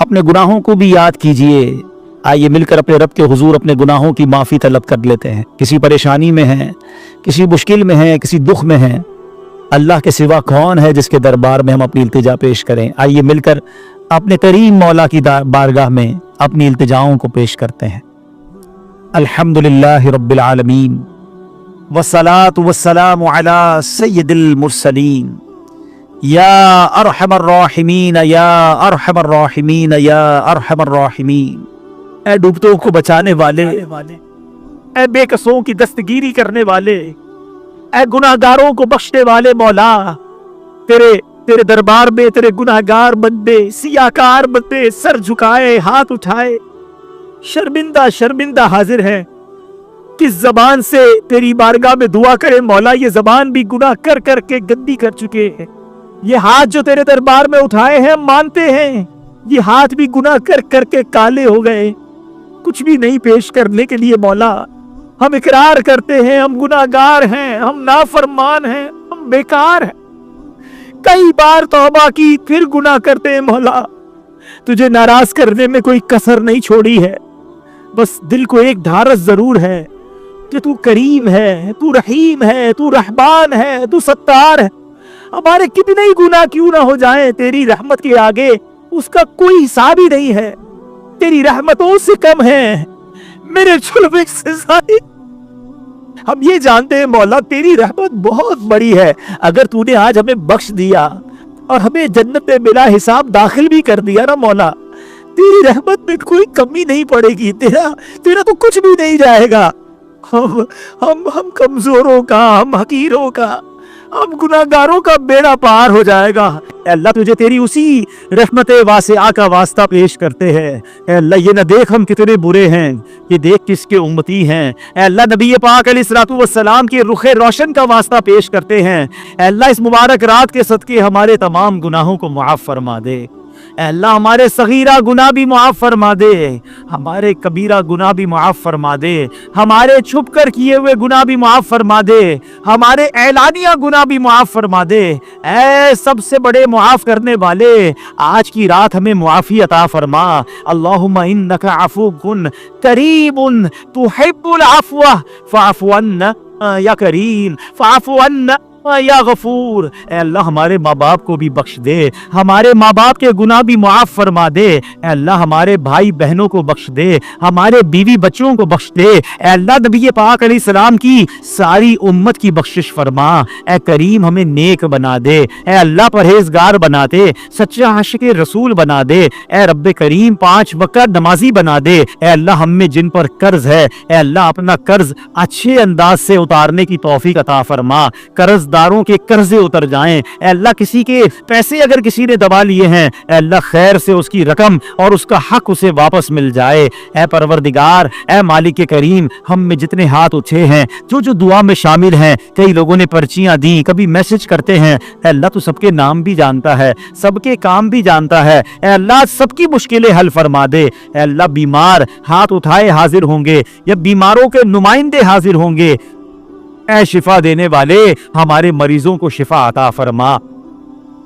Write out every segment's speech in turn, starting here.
اپنے گناہوں کو بھی یاد کیجئے. آئیے مل کر اپنے رب کے حضور اپنے گناہوں کی معافی طلب کر لیتے ہیں. کسی پریشانی میں ہیں، کسی مشکل میں ہیں، کسی دکھ میں ہیں، اللہ کے سوا کون ہے جس کے دربار میں ہم اپنی التجا پیش کریں. آئیے مل کر اپنے کریم مولا کی بارگاہ میں اپنی التجاؤں کو پیش کرتے ہیں. الحمدللہ رب العالمین والصلاة والسلام علی سید المرسلین یا ارحم الراحمین یا ارحم الراحمین یا ارحم الراحمین. اے ڈوبتوں کو بچانے والے، اے بے کسوں کی دستگیری کرنے والے، اے گناہگاروں کو بخشنے والے مولا، تیرے دربار میں تیرے گناہگار بندے، سیاکار بندے سر جھکائے، ہاتھ اٹھائے، شرمندہ حاضر ہے. کس زبان سے تیری بارگاہ میں دعا کرے مولا؟ یہ زبان بھی گناہ کر کر کے گندی کر چکے ہیں. یہ ہاتھ جو تیرے دربار میں اٹھائے ہیں ہم مانتے ہیں یہ ہاتھ بھی گناہ کر کر کے کالے ہو گئے. کچھ بھی نہیں پیش کرنے کے لیے مولا. ہم اقرار کرتے ہیں ہم گناہگار ہیں، ہم نافرمان ہیں، ہم بیکار ہیں. کئی بار توبہ کی پھر گناہ کرتے ہیں مولا. تجھے ناراض کرنے میں کوئی کسر نہیں چھوڑی ہے. بس دل کو ایک دھارس ضرور ہے کہ تو کریم ہے، تو رحیم ہے، تو رحمان ہے، تو ستار ہے. ہمارے کتنے ہی گناہ کیوں نہ ہو جائیں، تیری رحمت کے آگے اس کا کوئی حساب ہی نہیں ہے. تیری رحمتوں سے کم ہے، میرے جرم سے زائد. ہم یہ جانتے ہیں مولا تیری رحمت بہت بڑی ہے. اگر تو نے آج ہمیں بخش دیا اور ہمیں جنت میں بلا حساب داخل بھی کر دیا نا مولا، تیری رحمت میں کوئی کمی نہیں پڑے گی. تیرا تو کچھ بھی نہیں جائے گا. ہم کمزوروں کا، ہم حقیروں کا، ہم گناہگاروں کا بیڑا پار ہو جائے گا. اے اللہ تجھے تیری اسی رحمت واسعہ کا واسطہ پیش کرتے ہیں. اے اللہ یہ نہ دیکھ ہم کتنے برے ہیں، یہ دیکھ کس کے امتی ہیں. اے اللہ نبی پاک علیہ الصلوۃ والسلام کے رخ روشن کا واسطہ پیش کرتے ہیں. اے اللہ اس مبارک رات کے صدقے ہمارے تمام گناہوں کو معاف فرما دے. اے اللہ ہمارے صغیرہ گناہ بھی معاف فرما دے، ہمارے کبیرہ گناہ بھی معاف فرما دے، ہمارے چھپ کر کیے ہوئے گناہ بھی معاف فرما دے، ہمارے اعلانیہ گناہ بھی معاف فرما دے. اے سب سے بڑے معاف کرنے والے، آج کی رات ہمیں معافی عطا فرما. اللہم انک عفو کریم تحب العفو فاعف عنا یا کریم، فاعف عنا یا غفور. اے اللہ ہمارے ماں باپ کو بھی بخش دے، ہمارے ماں باپ کے گناہ بھی معاف فرما دے. اے اللہ ہمارے بھائی بہنوں کو بخش دے، ہمارے بیوی بچوں کو بخش دے. اے اللہ نبی پاک علیہ السلام کی ساری امت کی بخشش فرما. اے کریم ہمیں نیک بنا دے، اے اللہ پرہیزگار بنا دے، سچا عاشق رسول بنا دے. اے رب کریم 5 وقت نمازی بنا دے. اے اللہ ہم میں جن پر قرض ہے، اے اللہ اپنا قرض اچھے انداز سے اتارنے کی توفیق عطا فرما. قرض داروں کے قرضے اتر جائیں. اے اللہ کسی کے پیسے اگر کسی نے دبا لیے ہیں، اے اللہ خیر سے اس کی رقم اور اس کا حق اسے واپس مل جائے. اے پروردگار، اے مالک کریم، ہم میں جتنے ہاتھ اٹھے ہیں، جو دعا میں شامل ہیں، کئی لوگوں نے پرچیاں دی، کبھی میسج کرتے ہیں. اے اللہ تو سب کے نام بھی جانتا ہے، سب کے کام بھی جانتا ہے. اے اللہ سب کی مشکلیں حل فرما دے. اے اللہ بیمار ہاتھ اٹھائے حاضر ہوں گے یا بیماروں کے نمائندے حاضر ہوں گے. اے شفا دینے والے ہمارے مریضوں کو شفا عطا فرما.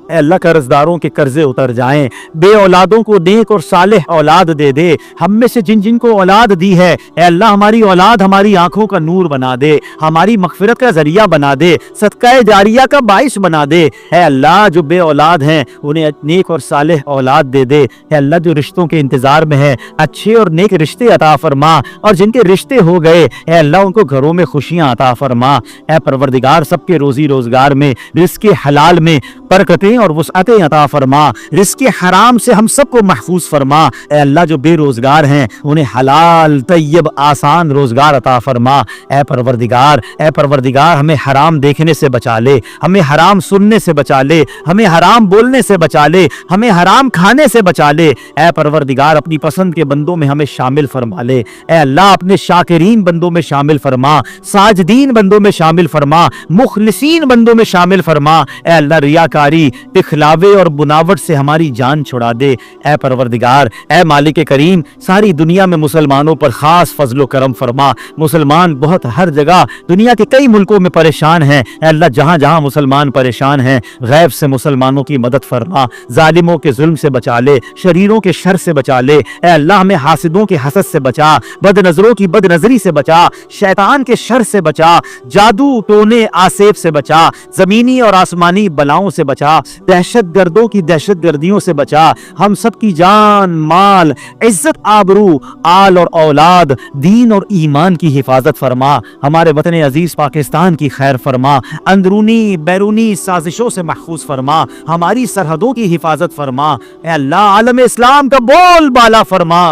اے اللہ قرض داروں کے قرضے اتر جائیں، بے اولادوں کو نیک اور صالح اولاد دے دے. ہم میں سے جن کو اولاد دی ہے، اے اللہ ہماری اولاد ہماری آنکھوں کا نور بنا دے، ہماری مغفرت کا ذریعہ بنا دے، صدقہ جاریہ کا باعث بنا دے. اے اللہ جو بے اولاد ہیں انہیں نیک اور صالح اولاد دے دے. اے اللہ جو رشتوں کے انتظار میں ہیں اچھے اور نیک رشتے عطا فرما، اور جن کے رشتے ہو گئے اے اللہ ان کو گھروں میں خوشیاں عطا فرما. اے پروردگار سب کے روزی روزگار میں، رزق حلال میں برکتیں اور وسعتیں عطا فرما. رزق حرام سے ہم سب کو محفوظ فرما. اے اللہ جو بے روزگار ہیں انہیں حلال طیب آسان روزگار عطا فرما. اے پروردگار ہمیں حرام دیکھنے سے بچا لے، ہمیں حرام سننے سے بچا لے، ہمیں حرام بولنے سے بچا لے، ہمیں حرام کھانے سے بچا لے. اے پروردگار اپنی پسند کے بندوں میں ہمیں شامل فرما لے. اے اللہ اپنے شاکرین بندوں میں شامل فرما، ساجدین بندوں میں شامل فرما، مخلصین بندوں میں شامل فرما. اے اللہ ریاکاری दिखलावे और बुनावट से हमारी जान छुड़ा दे। ए परवरदिगार, ए मालिक करीम, सारी दुनिया में मुसलमानों पर खास फजलो करम फरमा। मुसलमान बहुत हर जगह दुनिया के कई मुल्कों में परेशान हैं। ए अल्लाह, जहाँ जहाँ मुसलमान परेशान हैं, गैब से मुसलमानों की मदद फरमा। जालिमों के जुल्म से बचा ले, शरीरों के शर से बचा ले। ए अल्लाह, हमें हासिदों के हसद से बचा, बदनजरों की बदनजरी से बचा, शैतान के शर से बचा, जादू टोने आसेब से बचा, जमीनी और आसमानी बलाओं से बचा, दहशत गर्दों की दहशत गर्दियों से बचा। हम सब की जान, माल, इज्जत, आबरू, आल और औलाद, दीन और ईमान की हिफाजत फरमा। हमारे वतन अजीज पाकिस्तान की खैर फरमा। अंदरूनी बैरूनी साजिशों से महफूज फरमा। हमारी सरहदों की हिफाजत फरमा। ए अल्लाह, आलम इस्लाम का बोल बाला फरमा,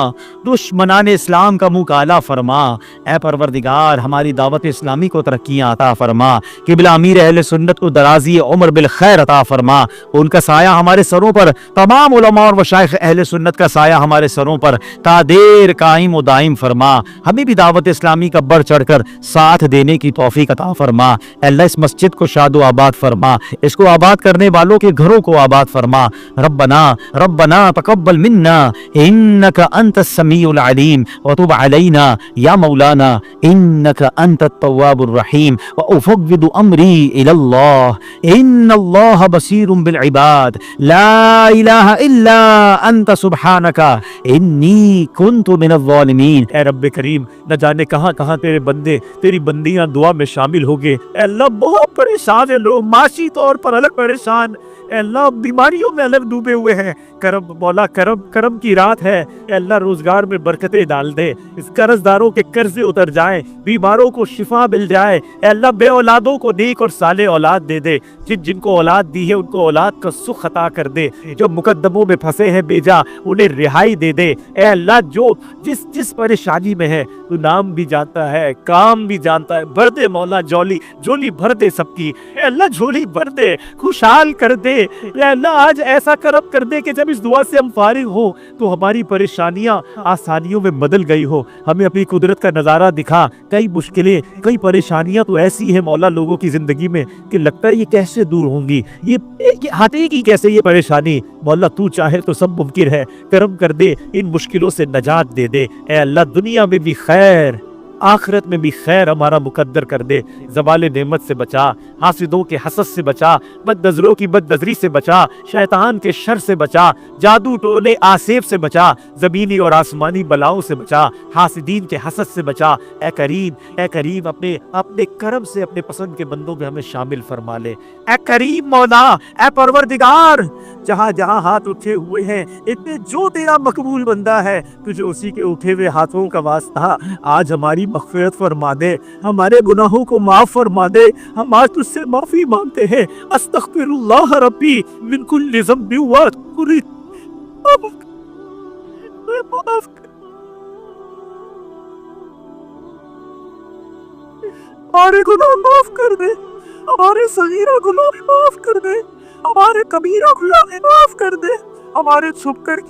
दुश्मनान इस्लाम का मुंह काला फरमा। ए परवरदिगार, हमारी दावत इस्लामी को तरक्कियां अता फरमा। किबला अमीर अहले सुन्नत को दराजी उम्र बिल खैर अता फरमा। उनका साया हमारे सरों पर, तमाम उलमा और मशाइख अहले सुन्नत का साया हमारे सरों पर तादेर कायम व दाइम फरमा। हमें भी दावत इस्लामी का बढ़ चढ़कर साथ देने की तौफीक अता फरमा। अल्लाह, इस मस्जिद को शादो आबाद फरमा, इसको आबाद करने वालों के घरों को आबाद फरमा। रब्बना रब्बना तकब्बल मिन्ना इन्नका अंतस समीउल अलीम व तुब अलैना या मौलाना इन्नका अंतत तव्वाबुर रहीम व उफव्विदु अमरी इलल्लाह इन्नल्लाह बसीरुम बिल इबाद ला इलाहा इल्ला अंत सुब्हानका इन्नी कुन्तु मिनज़ ज़ालिमीन। ए रब्बे करीम, न जाने कहाँ कहाँ तेरे बंदे, तेरी बंदियां दुआ में शामिल हो गए। अल्लाह, बहुत परेशान है लोग, माशी तौर पर अलग परेशान, अल्लाह बीमारियों में अलग डूबे हुए हैं। करम मौला, करम करम की रात है। अल्लाह, रोजगार में बरकतें डाल दे, इस कर्जदारों के कर्जे उतर जाए, बीमारों को शिफा मिल जाए। अल्लाह, बे औलादों को नेक और साले औलाद दे दे। जिनको औलाद दी है उनको औलाद का सुख अता कर दे। जो मुकद्दमों में फंसे हैं बेजा, उन्हें रिहाई दे दे। ए अल्लाह, जो जिस जिस परेशानी में है तू नाम भी जानता है, काम भी जानता है। भर दे मौला, झोली झोली भर दे सबकी। ए अल्लाह, झोली भर दे, खुशहाल कर दे। ए अल्लाह, आज ऐसा करम कर दे कि जब इस दुआ से हम फारिग हो तो हमारी परेशानियां आसानियों में बदल गई हो। हमें अपनी कुदरत का नजारा दिखा। कई मुश्किलें, कई परेशानियां तो ऐसी है मौला लोगों की जिंदगी में कि लगता है ये कैसे दूर होंगी, ये हटेगी कैसे ये परेशानी। मौला, तू चाहे तो सब मुमकिन है। करम कर दे, इन मुश्किलों से नजात दे दे। ए अल्लाह, दुनिया में भी खैर, आखिरत में भी खैर हमारा मुकद्दर कर दे। ज़वाल नेमत से बचा, हासिदों के हसद से बचा, बदनजरों की बदनजरी से बचा, शैतान के शर से बचा, जादू टोने आसेब से बचा, ज़मीनी और आसमानी बलाओं से बचा, हासिदीन के हसद से बचा। ए करीम, ए करीम, अपने अपने करम से अपने पसंद के बंदों में हमें शामिल फरमा ले। ए करीम मौला, ए परवरदिगार, जहाँ जहाँ हाथ उठे हुए हैं, इतने जो तेरा मकबूल बंदा है, तुझे उसी के उठे हुए हाथों का वास्ता आज हमारी मग़फ़िरत फरमा दे, हमारे गुनाहों को माफ फरमा दे। हम आज तुझसे माफी मांगते हैं। अस्तग़फ़िरुल्लाह रब्बी मिन कुल्लि ज़ंबि व कुल्लि हमारे गुनाह माफ कर दे, हमारे सगीरा गुनाह भी माफ कर दे, हमारे कबीरा गुनाह भी माफ कर दे, हमारे छुप कर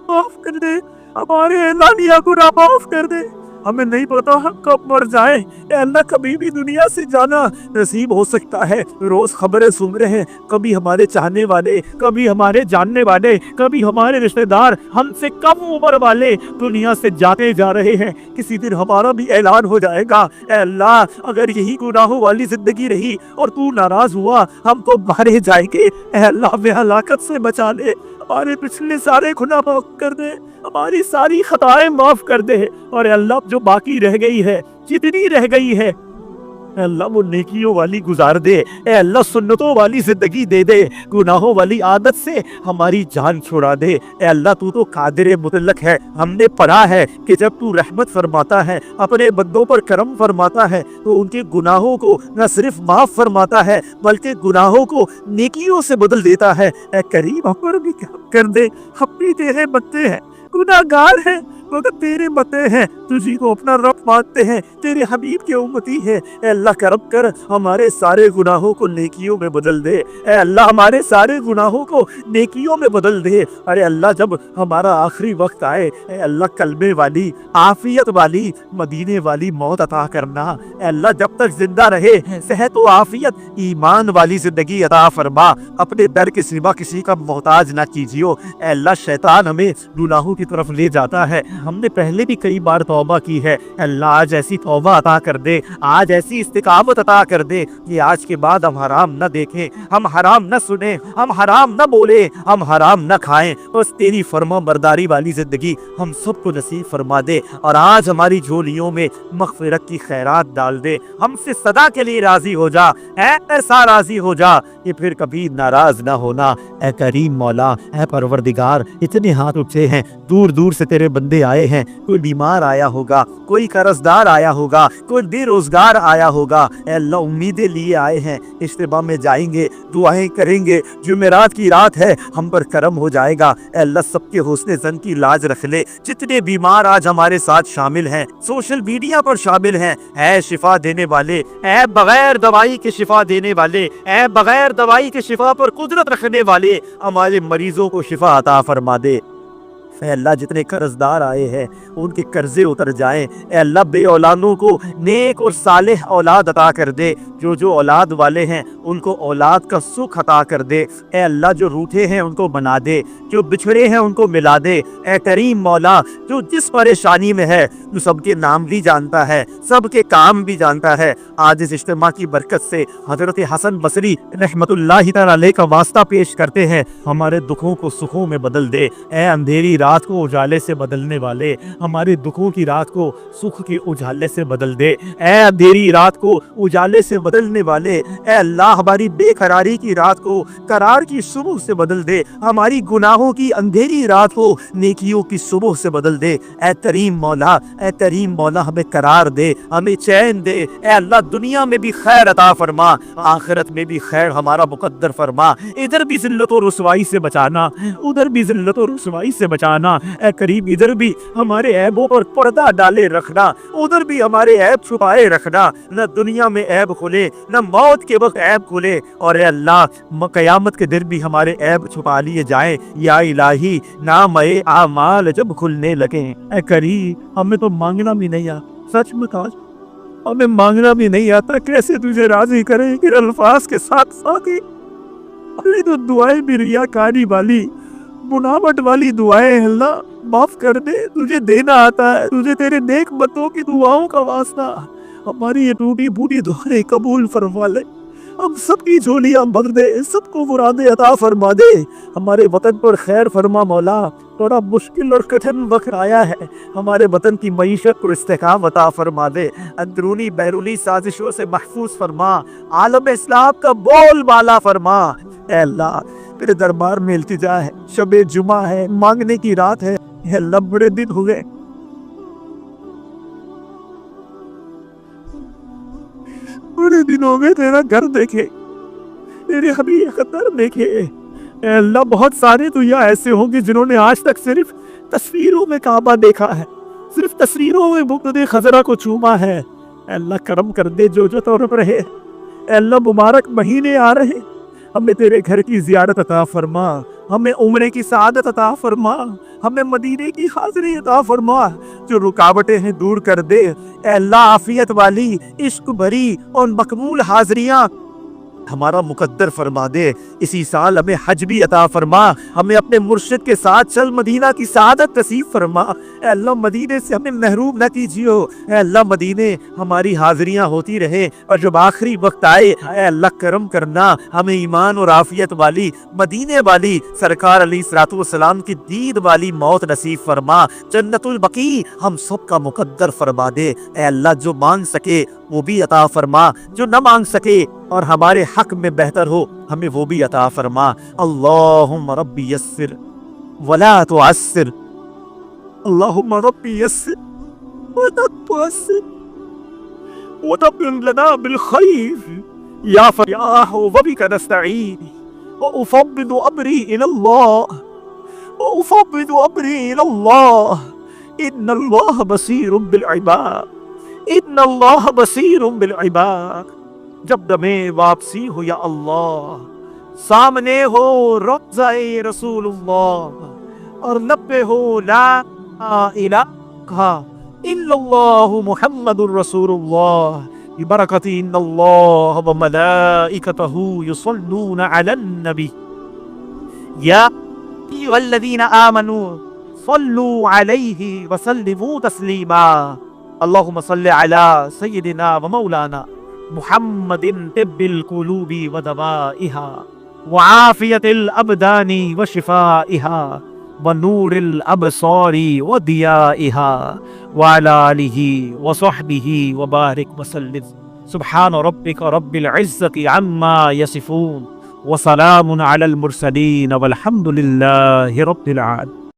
माफ कर दे, हमारे एलानिया गुनाह माफ कर दे। हमें नहीं पता हम कब मर जाए। अल्लाह, कभी भी दुनिया से जाना नसीब हो सकता है। रोज खबरें सुन रहे हैं, कभी हमारे चाहने वाले, कभी हमारे जानने वाले, कभी हमारे रिश्तेदार, हमसे कम उम्र वाले दुनिया से जाते जा रहे हैं। किसी दिन हमारा भी ऐलान हो जाएगा। अल्लाह, अगर यही गुनाहों वाली जिंदगी रही और तू नाराज हुआ, हम तो मारे जाएंगे। अल्लाह, हमें हलाकत से बचा ले, हमारे पिछले सारे गुनाह माफ कर दे, हमारी सारी खताएं माफ कर दे। और अल्लाह, जो बाकी रह गई है, जितनी रह गई है, अल्लाह वो नेकियों वाली गुजार दे। ए अल्लाह, सुन्नतों वाली जिंदगी दे दे, गुनाहों वाली आदत से हमारी जान छुड़ा दे। ए अल्लाह, तू तो कादिर मुतलक है। हमने पढ़ा है कि जब तू रहमत फरमाता है, अपने बंदों पर करम फरमाता है, तो उनके गुनाहों को न सिर्फ माफ फरमाता है बल्कि गुनाहों को नेकियों से बदल देता है। ए करीम, हम पर भी कर दे, हम भी तेरे बंदे हैं, गुनाहगार हैं, मगर तेरे बंदे हैं, तुझी को अपना रब मानते हैं, तेरे हबीब के उम्मती हैं। ए अल्लाह करम कर, हमारे सारे गुनाहों को नेकियों में बदल दे। ए अल्लाह हमारे सारे गुनाहों को नेकियों में बदल दे। अरे अल्लाह जब हमारा आखिरी वक्त आए, ए अल्लाह कलमे वाली, आफियत वाली, मदीने वाली मौत अता करना। ए अल्लाह जब तक जिंदा रहे सेहत व आफियत, ईमान वाली जिंदगी अता फरमा। अपने दर के सिवा किसी का मोहताज ना कीजियो। ए अल्लाह शैतान हमें गुनाहों की तरफ ले जाता है, हमने पहले भी कई बार तौबा की है। अल्लाह आज ऐसी तौबा अता कर दे, आज ऐसी इस्तिकामत अता कर दे कि आज के बाद हम हराम न देखें, हम हराम न सुने, हम हराम न बोले, हम हराम न खाएं। बस तेरी फर्मा बरदारी वाली जिंदगी हम सबको नसीब फरमा दे। और आज हमारी झोलियों में मग़फ़िरत की खैरात डाल दे, हमसे सदा के लिए राजी हो जा। ऐसा राजी हो जा कि फिर कभी नाराज ना होना। ए करीम मौला, ए परवरदिगार, इतने हाथ उठे हैं, दूर दूर से तेरे बंदे आए हैं। कोई बीमार आया होगा, कोई कर्जदार आया होगा, कोई बेरोजगार आया होगा। ए अल्लाह उम्मीदें लिए आए हैं, इज्तिमा में जाएंगे, दुआएं करेंगे, जुमेरात की रात है, हम पर करम हो जाएगा। ए अल्लाह सबके हुस्ने ज़न की लाज रख ले। जितने बीमार आज हमारे साथ शामिल हैं, सोशल मीडिया पर शामिल हैं, ऐ शिफा देने वाले, ऐ बगैर दवाई के शिफा देने वाले, ऐ बगैर दवाई के शिफा पर कुदरत रखने वाले, हमारे मरीजों को शिफा अता फरमा दे। ऐ अल्लाह जितने कर्जदार आए हैं उनके कर्जे उतर जाएं। ऐ अल्लाह बे औलादों को नेक और सालेह औलाद अता कर दे। जो जो औलाद वाले हैं उनको औलाद का सुख अता कर दे। ऐ अल्लाह जो रूठे हैं उनको बना दे, जो बिछड़े हैं उनको मिला दे। ऐ करीम मौला, जो जिस परेशानी में है तू सबके नाम भी जानता है, सबके काम भी जानता है। आज इस इज्तिमा की बरकत से हजरत हसन बसरी रहमतुल्लाहि तआला अलैह का वास्ता पेश करते हैं, हमारे दुखों को सुखों में बदल दे। ऐ अंधेरी रात को उजाले से बदलने वाले, हमारे दुखों की रात को सुख के उजाले से बदल दे। ऐ अंधेरी रात को उजाले से बदलने वाले, ऐ अल्लाह हमारी बेकरारी की रात को करार की सुबह से बदल दे। हमारी गुनाहों की अंधेरी रात को नेकियों की सुबह से बदल दे। ऐ करीम मौला, ऐ करीम मौला, हमें करार दे, हमें चैन दे। ऐ अल्लाह दुनिया में भी खैर अता फरमा, आखिरत में भी खैर हमारा मुकद्दर फरमा। इधर भी जिल्लत और रुसवाई से बचाना, उधर भी जिल्लत और रुसवाई से बचाना। ऐ करीम इधर भी हमारे ऐबों पर पर्दा डाले रखना, उधर भी हमारे ऐब छुपाए रखना। न दुनिया में ऐब खुले, न मौत के वक्त ऐब खुले। और ऐ अल्लाह क़यामत के दिन भी हमारे ऐब छुपा लिए जाए। या इलाही, नाम आमाल जब खुलने लगे। ऐ करीम हमें तो मांगना भी नहीं आता, सच में काश हमें मांगना भी नहीं आता, कैसे तुझे राजी करें कि अल्फाज के साथ साथ ही तो दुआएं भी रियाकारी वाली, मुनावट वाली दुआएं। अल्लाह माफ कर दे, तुझे देना आता है, तुझे तेरे नेक बंदों की दुआओं का वास्ता हमारी ये टूटी फूटी दुआएं कबूल फरमा ले। हम सबकी झोलियां भर दे, सबको मुरादे अता फरमा दे। हमारे वतन पर खैर फरमा मौला, थोड़ा मुश्किल और कठिन वक्त आया है, हमारे वतन की मईशत को इस्तेकाम अता फरमा दे। अंदरूनी बैरूनी साजिशों से महफूज फरमा, आलम इस्लाम का बोल बाला फरमा। ऐ अल्लाह तेरे दरबार में इल्तिजा है, शबे जुमा है, मांगने की रात है। ऐ अल्लाह बड़े दिन हो गए, बड़े दिन हो गए तेरा घर देखे, तेरे हबीब का दर देखे। ऐ अल्लाह बहुत सारे तो यहाँ ऐसे होंगे जिन्होंने आज तक सिर्फ तस्वीरों में काबा देखा है, सिर्फ तस्वीरों में बुक़्त खजरा को चूमा है। ऐ अल्लाह करम कर दे, जो जो तौर पर है। ऐ अल्लाह मुबारक महीने आ रहे, हमें तेरे घर की ज़ियारत अता फरमा, हमें उम्रे की सआदत अता फरमा, हमें मदीने की हाज़िरी अता फरमा। जो रुकावटें हैं दूर कर दे। ऐ अल्लाह आफियत वाली, इश्क भरी और मकबूल हाज़िरियाँ हमारा मुकद्दर फरमा दे। इसी साल हमें हज भी अता फरमा, हमें अपने मुर्शिद के साथ चल मदीना की सआदत नसीब फरमा। ऐ अल्लाह मदीने से हमें महरूम न कीजियो। ऐ अल्लाह मदीने हमारी हाजिरियाँ होती रहे, और जब आखिरी वक्त आए ऐ अल्लाह करम करना, हमें ईमान और आफियत वाली, मदीने वाली, सरकार अलैहिस्सलातु वस्सलाम की दीद वाली मौत नसीब फरमा। जन्नतुल बकी हम सब का मुकद्दर फरमा दे। ऐ अल्लाह जो मांग सके वो भी अता फरमा, जो न मांग सके और हमारे हक में बेहतर हो हमें वो भी अता फरमा। अल्लाहुम्मा रब्बी यस्सिर वला तुअस्सिर, अल्लाहुम्मा रब्बी यस्सिर वला तुअस्सिर वतब्बिन लना बिल खैर या फयाह व बिका नस्तईन व उफव्विदु अमरी इलल्लाह व उफव्विदु अमरी इलल्लाह। ان اللہ بصیر بالعباد، ان اللہ بصیر بالعباد۔ جب دمے واپسی ہو یا اللہ، سامنے ہو روضہ رسول اللہ، اور لب پہ ہو لا الہ الا اللہ محمد الرسول اللہ، ببرکت ان اللہ وملائکتہ یصلون علی النبی یا ایھا الذین آمنوا صلوا علیہ وسلموا تسلیما۔ اللہم صل علی سیدنا ومولانا محمد طب القلوب ودوائها وعافیة الابدان وشفائها ونور الابصار وضیائها وعلى آلہ وصحبہ وبارک وسلم۔ سبحان ربک رب العزة عما یصفون وسلام علی المرسلین والحمد للہ رب العالمین۔